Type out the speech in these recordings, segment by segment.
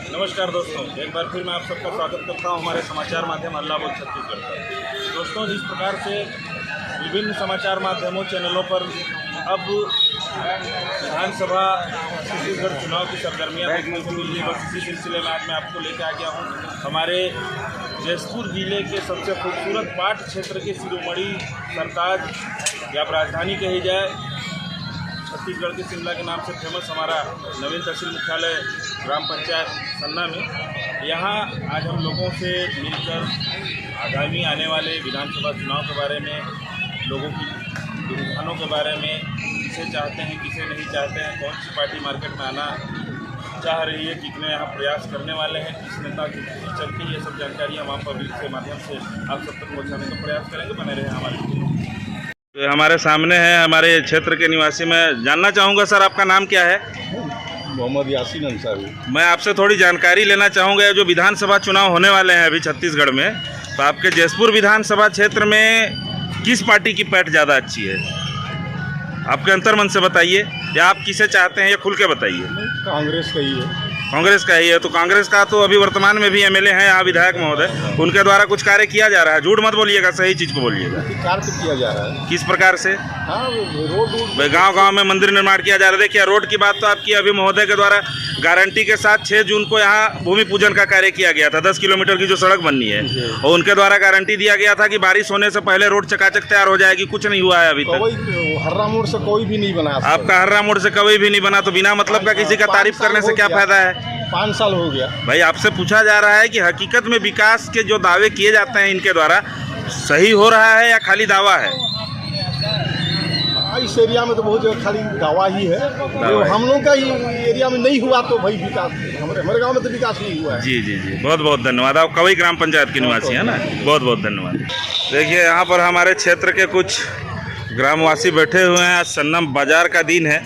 नमस्कार दोस्तों, एक बार फिर मैं आप सबका स्वागत करता हूं हमारे समाचार माध्यम हल्ला बोल छत्तीसगढ़ पर। दोस्तों, जिस प्रकार से विभिन्न समाचार माध्यमों चैनलों पर अब विधानसभा छत्तीसगढ़ चुनाव की सरगर्मियां देखने को मिल रही, बस इसी सिलसिले में आज मैं आपको लेकर आ गया हूं हमारे जैसपुर जिले के सबसे खूबसूरत पाट क्षेत्र के शिरोमणि सरताज या राजधानी कही जाए छत्तीसगढ़ के शिमला के नाम से फेमस हमारा नवीन तहसील मुख्यालय ग्राम पंचायत सन्ना में। यहाँ आज हम लोगों से मिलकर आगामी आने वाले विधानसभा चुनाव के बारे में, लोगों की रुझानों के बारे में, किसे चाहते हैं किसे नहीं चाहते हैं, कौन सी पार्टी मार्केट में आना चाह रही है, कितने यहाँ प्रयास करने वाले हैं, किस नेता की चलती, ये सब जानकारी हम आम पब्लिक के माध्यम से आप सब तक पहुँचाने का प्रयास करेंगे। बने रहे हमारे। तो हमारे सामने है हमारे क्षेत्र के निवासी। मैं जानना चाहूँगा सर, आपका नाम क्या है? मोहम्मद यासीन अंसारी। मैं आपसे थोड़ी जानकारी लेना चाहूँगा, जो विधानसभा चुनाव होने वाले हैं अभी छत्तीसगढ़ में, तो आपके जैसपुर विधानसभा क्षेत्र में किस पार्टी की पैठ ज़्यादा अच्छी है? आपके अंतर्मन से बताइए, या आप किसे चाहते हैं ये खुल के बताइए। कांग्रेस का ही है। कांग्रेस का ही है। तो कांग्रेस का तो अभी वर्तमान में भी एमएलए हैं यहाँ विधायक महोदय, उनके द्वारा कुछ कार्य किया जा रहा है। झूठ मत बोलिएगा, सही चीज़ को बोलिएगा। कार्य तो किया जा रहा है। किस प्रकार से? हाँ, रोड गांव-गांव में मंदिर निर्माण किया जा रहा है। देखिए, रोड की बात तो आपकी अभी महोदय के द्वारा गारंटी के साथ 6 जून को यहाँ भूमि पूजन का कार्य किया गया था। 10 किलोमीटर की जो सड़क बननी है, और उनके द्वारा गारंटी दिया गया था कि बारिश होने से पहले रोड चकाचक तैयार हो जाएगी। कुछ नहीं हुआ है अभी तक। हर्रा मोड़ से कोई भी नहीं बना। आपका हर्रा मोड़ से कभी भी नहीं बना, तो बिना मतलब का किसी का तारीफ करने से क्या फायदा है? 5 साल हो गया भाई। आपसे पूछा जा रहा है कि हकीकत में विकास के जो दावे किए जाते हैं इनके द्वारा सही हो रहा है या खाली दावा है? इस एरिया में तो बहुत खाली दावा ही है। तो हम लोग का ही एरिया में नहीं हुआ तो भाई विकास हमारे गांव में तो विकास नहीं हुआ है। जी जी जी, बहुत बहुत धन्यवाद। आप कवई ग्राम पंचायत के निवासी हैं ना, बहुत बहुत धन्यवाद। देखिए, यहाँ पर हमारे क्षेत्र के कुछ ग्रामवासी बैठे हुए हैं। आज सन्ना बाजार का दिन है,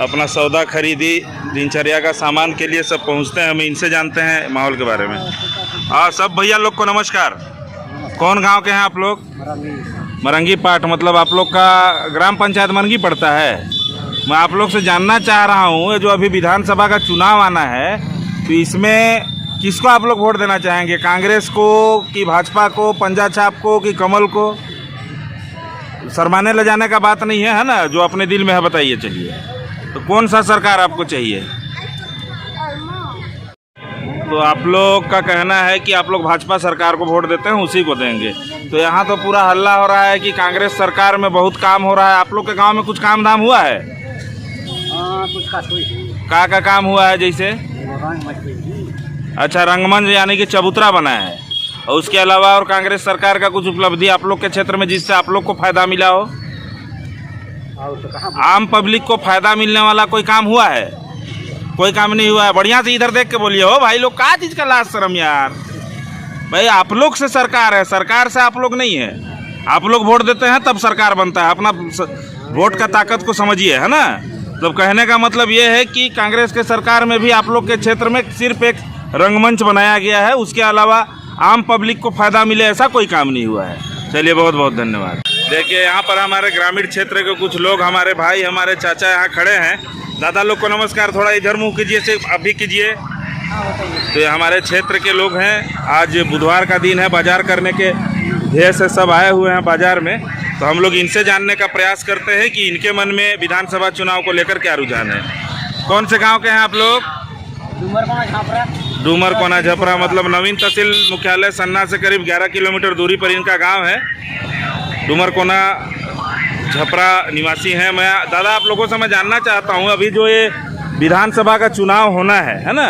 अपना सौदा खरीदी दिनचर्या का सामान के लिए सब पहुंचते हैं। हम इनसे जानते हैं माहौल के बारे में। सब भैया लोग को नमस्कार। कौन गांव के हैं आप लोग? मरंगी पाट। मतलब आप लोग का ग्राम पंचायत मरंगी पड़ता है। मैं आप लोग से जानना चाह रहा हूँ, जो अभी विधानसभा का चुनाव आना है, तो इसमें किसको आप लोग वोट देना चाहेंगे? कांग्रेस को कि भाजपा को, पंजा छाप को कि कमल को? शर्माने ले जाने का बात नहीं है ना, जो अपने दिल में है बताइए। चलिए, तो कौन सा सरकार आपको चाहिए? तो आप लोग का कहना है कि आप लोग भाजपा सरकार को वोट देते हैं, उसी को देंगे। तो यहाँ तो पूरा हल्ला हो रहा है कि कांग्रेस सरकार में बहुत काम हो रहा है। आप लोग के गांव में कुछ काम धाम हुआ है? कुछ का काम हुआ है? जैसे अच्छा, रंगमंच यानी कि चबूतरा बना है। और उसके अलावा और कांग्रेस सरकार का कुछ उपलब्धि आप लोग के क्षेत्र में जिससे आप लोग को फायदा मिला हो? आम पब्लिक को फायदा मिलने वाला कोई काम हुआ है? कोई काम नहीं हुआ है। बढ़िया से इधर देख के बोलिए हो भाई लोग, क्या चीज़ का लाज शर्म यार। भाई, आप लोग से सरकार है, सरकार से आप लोग नहीं है। आप लोग वोट देते हैं तब सरकार बनता है। अपना वोट का ताकत को समझिए, है ना। तो कहने का मतलब ये है कि कांग्रेस के सरकार में भी आप लोग के क्षेत्र में सिर्फ एक रंगमंच बनाया गया है, उसके अलावा आम पब्लिक को फायदा मिले ऐसा कोई काम नहीं हुआ है। चलिए, बहुत बहुत धन्यवाद। देखिए, यहाँ पर हमारे ग्रामीण क्षेत्र के कुछ लोग, हमारे भाई, हमारे चाचा यहाँ खड़े हैं। दादा लोग को नमस्कार। थोड़ा इधर मुँह कीजिए, से आप भी कीजिए। तो ये हमारे क्षेत्र के लोग हैं। आज बुधवार का दिन है, बाजार करने के ध्येय से सब आए हुए हैं बाजार में। तो हम लोग इनसे जानने का प्रयास करते हैं कि इनके मन में विधानसभा चुनाव को लेकर क्या रुझान है। कौन से गांव के हैं आप लोग? डूमरकोना झपरा। मतलब नवीन तहसील मुख्यालय सन्ना से करीब 11 किलोमीटर दूरी पर इनका गाँव है। डूमरकोना झपरा निवासी हैं। मैं दादा आप लोगों से मैं जानना चाहता हूँ, अभी जो ये विधानसभा का चुनाव होना है ना,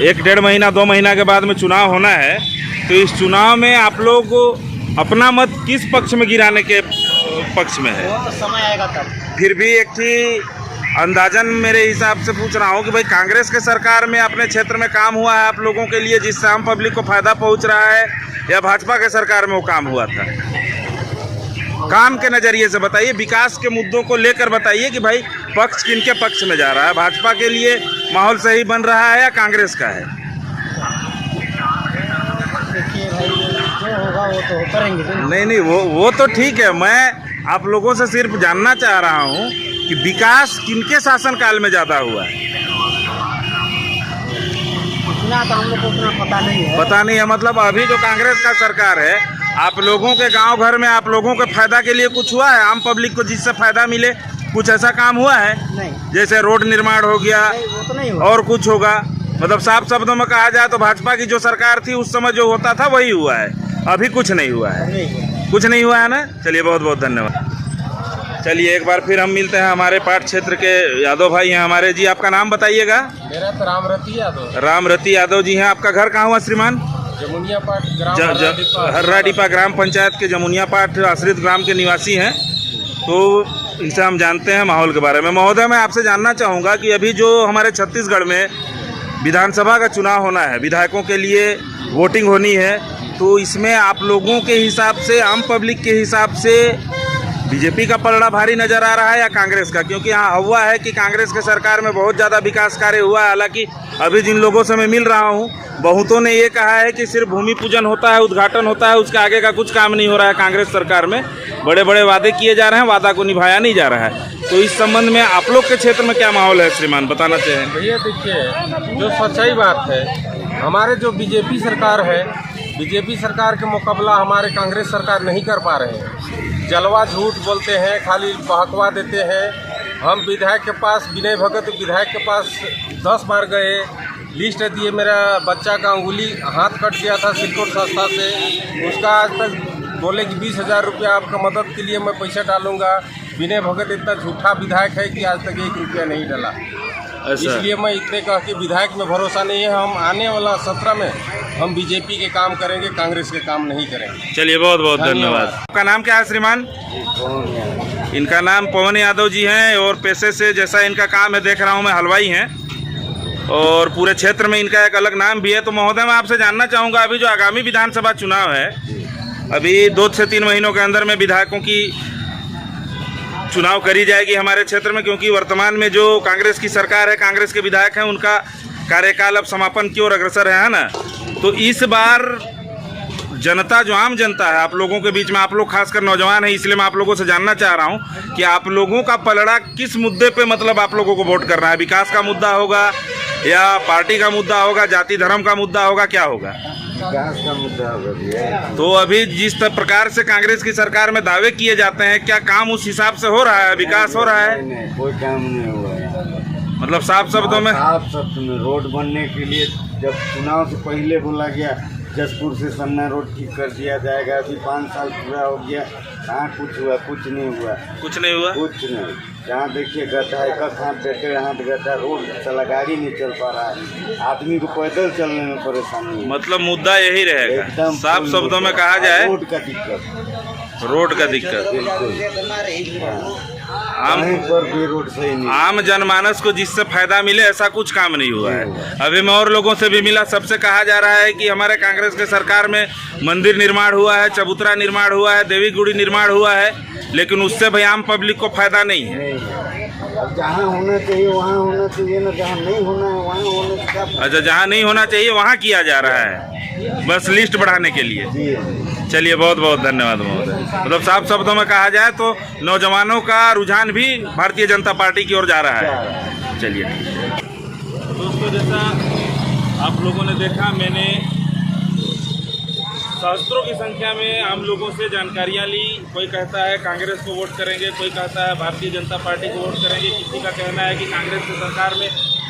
1-1.5 महीना 2 महीना के बाद में चुनाव होना है, तो इस चुनाव में आप लोग अपना मत किस पक्ष में गिराने के पक्ष में है? तो समय आएगा तब। फिर भी एक थी अंदाजन मेरे हिसाब से पूछ रहा हूँ कि भाई, कांग्रेस के सरकार में अपने क्षेत्र में काम हुआ है आप लोगों के लिए जिससे आम पब्लिक को फायदा पहुँच रहा है, या भाजपा के सरकार में वो काम हुआ था? काम के नज़रिए से बताइए, विकास के मुद्दों को लेकर बताइए कि भाई पक्ष किनके पक्ष में जा रहा है। भाजपा के लिए माहौल सही बन रहा है या कांग्रेस का है? देखिए भाई, जो होगा वो तो करेंगे। नहीं, वो तो ठीक है। मैं आप लोगों से सिर्फ जानना चाह रहा हूँ कि विकास किनके शासनकाल में ज़्यादा हुआ है। हुआ तो हम लोग को उतना पता नहीं है। पता नहीं है। मतलब अभी जो कांग्रेस का सरकार है, आप लोगों के गांव घर में आप लोगों के फायदा के लिए कुछ हुआ है? आम पब्लिक को जिससे फायदा मिले कुछ ऐसा काम हुआ है? नहीं, जैसे रोड निर्माण हो गया वो तो नहीं हुआ। और कुछ होगा? मतलब साफ शब्दों में कहा जाए तो भाजपा की जो सरकार थी उस समय जो होता था वही हुआ है, अभी कुछ नहीं हुआ है। कुछ नहीं हुआ है ना। चलिए बहुत बहुत धन्यवाद। चलिए एक बार फिर हम मिलते हैं हमारे पाट क्षेत्र के यादव भाई हैं हमारे। जी आपका नाम बताइएगा? मेरा तो रामरती यादव। रामरती यादव जी हैं। आपका घर कहाँ हुआ श्रीमान? जमुनिया पाट ग्राम हर्राडीपा ग्राम पंचायत के जमुनिया पाट आश्रित ग्राम के निवासी हैं। तो इनसे हम जानते हैं माहौल के बारे में। महोदय मैं आपसे जानना चाहूँगा कि अभी जो हमारे छत्तीसगढ़ में विधानसभा का चुनाव होना है, विधायकों के लिए वोटिंग होनी है, तो इसमें आप लोगों के हिसाब से, आम पब्लिक के हिसाब से बीजेपी का पलड़ा भारी नज़र आ रहा है या कांग्रेस का? क्योंकि यहाँ हुआ है कि कांग्रेस के सरकार में बहुत ज़्यादा विकास कार्य हुआ है। हालांकि अभी जिन लोगों से मैं मिल रहा हूँ, बहुतों ने ये कहा है कि सिर्फ भूमि पूजन होता है, उद्घाटन होता है, उसके आगे का कुछ काम नहीं हो रहा है। कांग्रेस सरकार में बड़े बड़े वादे किए जा रहे हैं, वादा को निभाया नहीं जा रहा है। तो इस संबंध में आप लोग के क्षेत्र में क्या माहौल है श्रीमान, बताना चाहें? भैया देखिए, जो सच्चाई बात है, हमारे जो बीजेपी सरकार है, बीजेपी सरकार के मुकाबला हमारे कांग्रेस सरकार नहीं कर पा रहे हैं। जलवा झूठ बोलते हैं, खाली बहकवा देते हैं। हम विधायक के पास, विनय भगत विधायक के पास 10 बार गए, लिस्ट दिए। मेरा बच्चा का अंगुली हाथ कट गया था सिलकोट संस्था से, उसका आज तक बोले कि 20,000 रुपया आपका मदद के लिए मैं पैसा डालूंगा। विनय भगत इतना झूठा विधायक है कि आज तक 1 रुपया नहीं डाला। इसलिए मैं इतने कह के विधायक में भरोसा नहीं है। हम आने वाला 17 में हम बीजेपी के काम करेंगे, कांग्रेस के काम नहीं करेंगे। चलिए बहुत बहुत धन्यवाद। आपका नाम क्या है श्रीमान? इनका नाम पवन यादव जी हैं और पेशे से जैसा इनका काम है देख रहा हूँ मैं, हलवाई हैं और पूरे क्षेत्र में इनका एक अलग नाम भी है। तो महोदय मैं आपसे जानना चाहूँगा, अभी जो आगामी विधानसभा चुनाव है, अभी 2 से 3 महीनों के अंदर में विधायकों की चुनाव करी जाएगी हमारे क्षेत्र में, क्योंकि वर्तमान में जो कांग्रेस की सरकार है, कांग्रेस के विधायक हैं, उनका कार्यकाल अब समापन की ओर अग्रसर है ना। तो इस बार जनता, जो आम जनता है, आप लोगों के बीच में, आप लोग खासकर नौजवान हैं, इसलिए मैं आप लोगों से जानना चाह रहा हूं कि आप लोगों का पलड़ा किस मुद्दे पे, मतलब आप लोगों को वोट करना है? विकास का मुद्दा होगा या पार्टी का मुद्दा होगा, जाति धर्म का मुद्दा होगा, क्या होगा? विकास का मुद्दा होगा। तो अभी जिस प्रकार से कांग्रेस की सरकार में दावे किए जाते हैं, क्या काम उस हिसाब से हो रहा है? विकास हो रहा है? नहीं, कोई काम नहीं हुआ है। मतलब साफ शब्दों में, साफ शब्द में रोड बनने के लिए जब चुनाव से पहले बोला गया जसपुर से सन्ना रोड ठीक कर दिया जाएगा, अभी 5 साल पूरा हो गया, कहाँ कुछ हुआ? कुछ नहीं हुआ। कुछ नहीं हुआ। कुछ नहीं। जहाँ देखिए गड्ढा, एक हाथ डेढ़ हाथ गड्ढा, रोड चला, गाड़ी नहीं चल पा रहा है, आदमी को पैदल चलने में परेशानी है। मतलब मुद्दा यही रहेगा, एकदम साफ शब्दों में कहा जाए, रोड का दिक्कत। रोड का दिक्कत। आम पर भी रोड सही नहीं। आम जनमानस को जिससे फायदा मिले ऐसा कुछ काम नहीं हुआ है। अभी मैं और लोगों से भी मिला, सबसे कहा जा रहा है कि हमारे कांग्रेस के सरकार में मंदिर निर्माण हुआ है, चबूतरा निर्माण हुआ है, देवी गुड़ी निर्माण हुआ है, लेकिन उससे भाई आम पब्लिक को फायदा नहीं है। अब जहाँ होना चाहिए वहाँ होना चाहिए ना, जहाँ नहीं होना है वहाँ होने से क्या? अच्छा, जहाँ नहीं होना चाहिए वहाँ किया जा रहा है, बस लिस्ट बढ़ाने के लिए। चलिए बहुत बहुत धन्यवाद महोदय। मतलब साफ शब्दों में कहा जाए तो नौजवानों का रुझान भी भारतीय जनता पार्टी की ओर जा रहा है। चलिए दोस्तों, जैसा आप लोगों ने देखा, मैंने सहस्त्रों की संख्या में आम लोगों से जानकारियां ली। कोई कहता है कांग्रेस को वोट करेंगे, कोई कहता है भारतीय जनता पार्टी को वोट करेंगे। किसी का कहना है कि कांग्रेस की सरकार में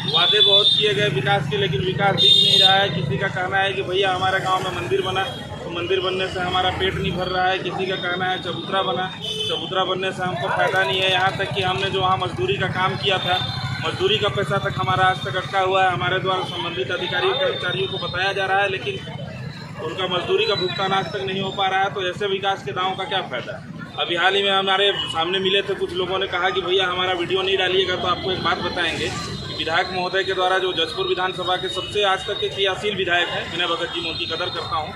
वादे बहुत किए गए विकास के, लेकिन विकास दिख नहीं रहा है। किसी का कहना है कि भैया हमारे गांव में मंदिर बना, तो मंदिर बनने से हमारा पेट नहीं भर रहा है। किसी का कहना है चबूतरा बना, चबूतरा बनने से हमको फ़ायदा नहीं है। यहाँ तक कि हमने जो वहाँ मजदूरी का काम किया था, मजदूरी का पैसा तक हमारा आज तक अटका हुआ है। हमारे द्वारा संबंधित अधिकारियों कर्मचारियों को बताया जा रहा है, लेकिन उनका मजदूरी का भुगतान आज तक नहीं हो पा रहा है। तो ऐसे विकास के दावों का क्या फ़ायदा? अभी हाल ही में हमारे सामने मिले थे कुछ लोगों ने कहा कि भैया हमारा वीडियो नहीं डालिएगा, तो आपको एक बात बताएंगे कि विधायक महोदय के द्वारा, जो जसपुर विधानसभा के सबसे आज तक के क्रियाशील विधायक हैं, विनय भगत जी, मैं उनकी कदर करता हूँ,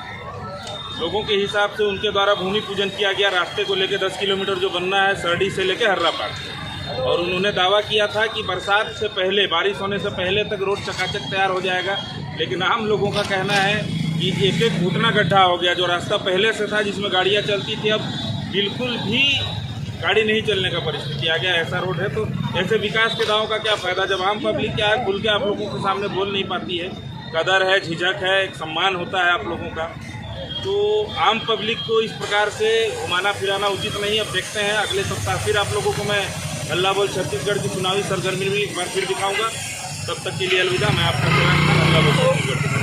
लोगों के हिसाब से उनके द्वारा भूमि पूजन किया गया रास्ते को लेकर 10 किलोमीटर जो बनना है सरडी से लेकर हर्रापाट। और उन्होंने दावा किया था कि बरसात से पहले, बारिश होने से पहले तक रोड चकाचक तैयार हो जाएगा। लेकिन आम लोगों का कहना है कि एक एक घुटना गड्ढा हो गया। जो रास्ता पहले से था जिसमें गाड़ियाँ चलती थी, अब बिल्कुल भी गाड़ी नहीं चलने का परिस्थिति आ गया, ऐसा रोड है। तो ऐसे विकास के दावों का क्या फ़ायदा जब आम पब्लिक क्या है खुल के आप लोगों के सामने बोल नहीं पाती है। कदर है, झिझक है, एक सम्मान होता है आप लोगों का। तो आम पब्लिक को इस प्रकार से घुमाना फिराना उचित नहीं। अब देखते हैं, अगले सप्ताह फिर आप लोगों को मैं हल्ला बोल छत्तीसगढ़ की चुनावी सरगर्मी में एक बार फिर दिखाऊंगा। तब तक के लिए अलविदा। मैं आपका हल्ला बोल छत्तीसगढ़।